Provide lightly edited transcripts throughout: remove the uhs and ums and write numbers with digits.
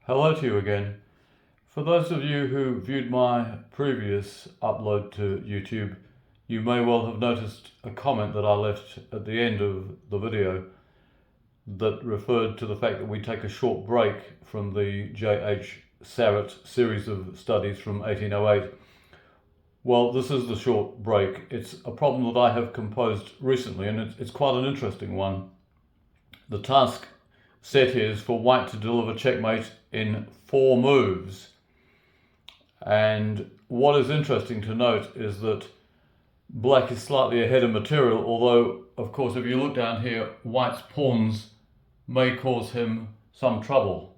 Hello to you again. For those of you who viewed my previous upload to YouTube, you may well have noticed a comment that I left at the end of the video that referred to the fact that we take a short break from the J.H. Errant series of studies from 1808. Well, this is the short break. It's a problem that I have composed recently, and it's quite an interesting one. The task set here is for white to deliver checkmate in 4 moves. And what is interesting to note is that black is slightly ahead of material, although, of course, if you look down here, white's pawns may cause him some trouble.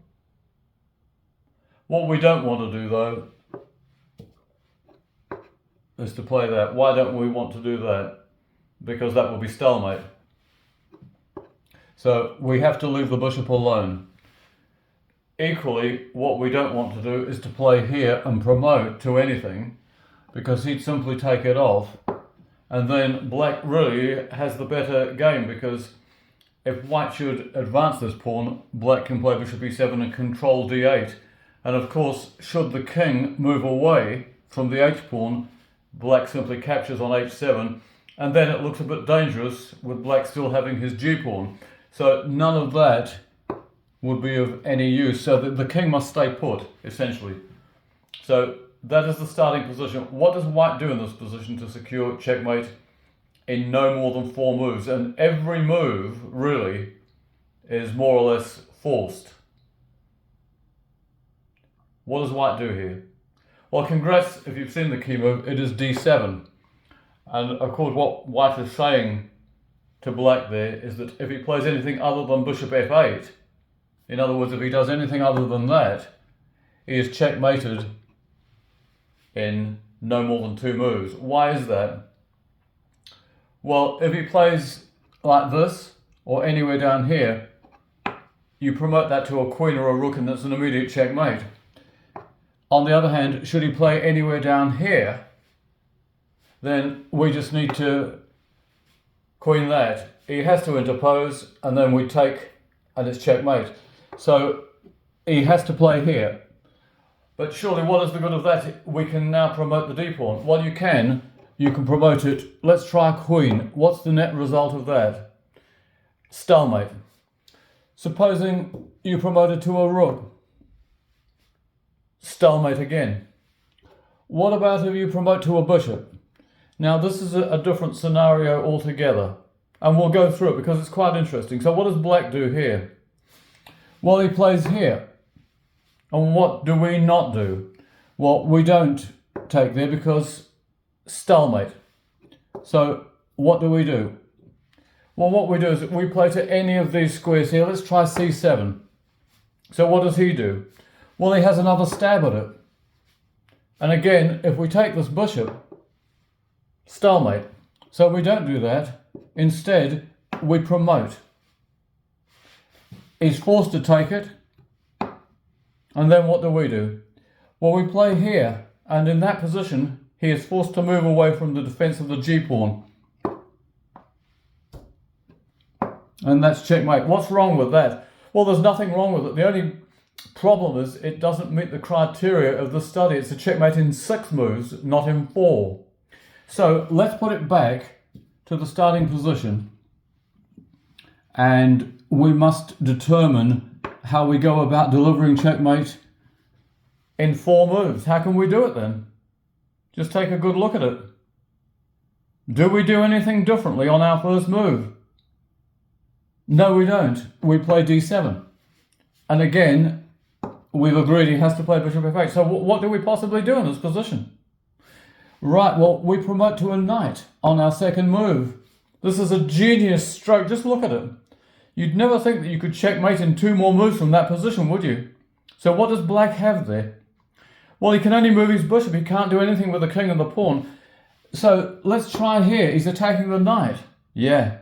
What we don't want to do, though, is to play that. Why don't we want to do that? Because that will be stalemate. So we have to leave the bishop alone. Equally, what we don't want to do is to play here and promote to anything, because he'd simply take it off, and then black really has the better game, because if white should advance this pawn, black can play bishop e7 and control d8. And of course, should the king move away from the h-pawn, black simply captures on h7, and then it looks a bit dangerous with black still having his g-pawn. So none of that would be of any use. So the king must stay put, essentially. So that is the starting position. What does white do in this position to secure checkmate in no more than 4 moves? And every move, really, is more or less forced. What does white do here? Well, congrats if you've seen the key move. It is d7. And of course, what white is saying to black there is that if he plays anything other than bishop f8, in other words, if he does anything other than that, he is checkmated in no more than 2 moves. Why is that? Well, if he plays like this, or anywhere down here, you promote that to a queen or a rook, and that's an immediate checkmate. On the other hand, should he play anywhere down here, then we just need to queen that. He has to interpose, and then we take, and it's checkmate. So he has to play here. But surely what is the good of that? We can now promote the d-pawn. Well, you can promote it. Let's try queen. What's the net result of that? Stalemate. Supposing you promote it to a rook. Stalemate again. What about if you promote to a bishop? Now this is a different scenario altogether, and we'll go through it because it's quite interesting. So what does black do here? Well, he plays here. And what do we not do? Well, we don't take there because stalemate. So what do we do? Well, what we do is we play to any of these squares here. Let's try c7. So what does he do? Well, he has another stab at it. And again, if we take this bishop, stalemate. So we don't do that. Instead, we promote. He's forced to take it. And then what do? Well, we play here. And in that position, he is forced to move away from the defense of the g-pawn. And that's checkmate. What's wrong with that? Well, there's nothing wrong with it. The only problem is it doesn't meet the criteria of the study. It's a checkmate in 6 moves, not in 4. So let's put it back to the starting position, and we must determine how we go about delivering checkmate in 4 moves. How can we do it then? Just take a good look at it. Do we do anything differently on our first move? No, we don't. We play d7. And again, we've agreed he has to play bishop f8. So what do we possibly do in this position? Right, well, we promote to a knight on our second move. This is a genius stroke. Just look at it. You'd never think that you could checkmate in 2 more moves from that position, would you? So what does black have there? Well, he can only move his bishop. He can't do anything with the king and the pawn. So let's try here. He's attacking the knight. Yeah.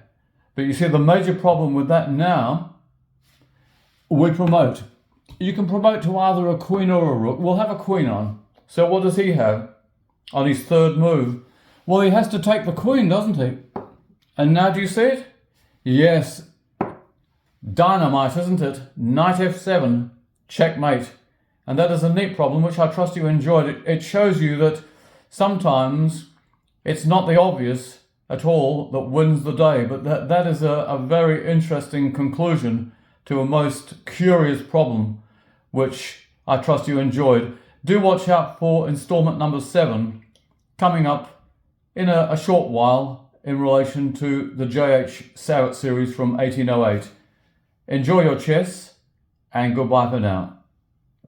But you see, the major problem with that now, we promote. You can promote to either a queen or a rook. We'll have a queen on. So what does he have on his third move? Well, he has to take the queen, doesn't he? And now do you see it? Yes. Dynamite, isn't it? Knight f7. Checkmate. And that is a neat problem, which I trust you enjoyed. It shows you that sometimes it's not the obvious at all that wins the day, but that is a very interesting conclusion to a most curious problem, which I trust you enjoyed. Do watch out for installment number 7 coming up in a short while in relation to the J.H. Sarrett series from 1808. Enjoy your chess, and goodbye for now.